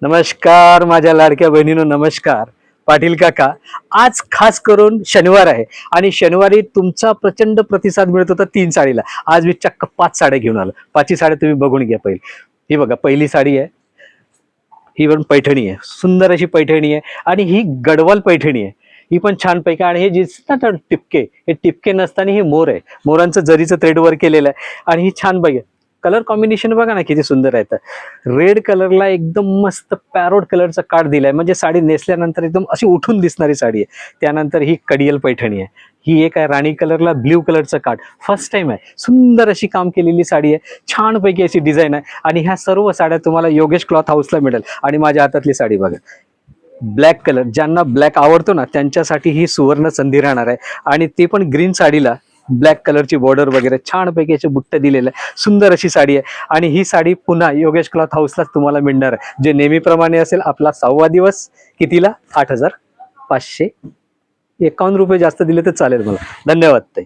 नमस्कार माझ्या लाडक्या बहिणीनो, नमस्कार. पाटील काका, आज खास करून शनिवार आहे आणि शनिवारी तुमचा प्रचंड प्रतिसाद मिळत होता 3 साडीला. आज मी चक्क 5 साड्या घेऊन आलो. 5ही साड्या तुम्ही बघून घ्या पहिली. ही बघा, पहिली साडी आहे. ही पण पैठणी आहे, सुंदर अशी पैठणी आहे आणि ही गडवाल पैठणी आहे. ही पण छान पैकी. आणि हे जे दिसतात ना टिपके, हे टिपके नसताना हे मोर आहे. मोरांचं जरीचं थ्रेड वर्क केलेलं आहे आणि ही छान पैकी कलर कॉम्बिनेशन बघा ना किती सुंदर आहे. रेड कलरला एकदम मस्त पॅरोट कलरचा काठ दिलाय, म्हणजे साडी नेसल्यानंतर एकदम अशी उठून दिसणारी साडी आहे. त्यानंतर ही कडियल पैठणी आहे. ही एक आहे राणी कलरला ब्ल्यू कलरचा काठ, फर्स्ट टाइम आहे. सुंदर अशी काम केलेली साडी आहे, छानपैकी अशी डिझाईन आहे. आणि ह्या सर्व साड्या तुम्हाला योगेश क्लॉथ हाऊसला मिळेल. आणि माझ्या हातातली साडी बघा, ब्लॅक कलर, ज्यांना ब्लॅक आवडतो ना त्यांच्यासाठी ही सुवर्ण संधी राहणार आहे. आणि ते पण ग्रीन साडीला ब्लॅक कलरची बॉर्डर वगैरे छानपैकी असे बुट्ट दिलेलं आहे. सुंदर अशी साडी आहे. आणि ही साडी पुन्हा योगेश क्लॉथ हाऊसलाच तुम्हाला मिळणार आहे, जे नेहमीप्रमाणे असेल. आपला 6वा दिवस कितीला? 8,551 रुपये. जास्त दिले तर चालेल मला. धन्यवाद ताई.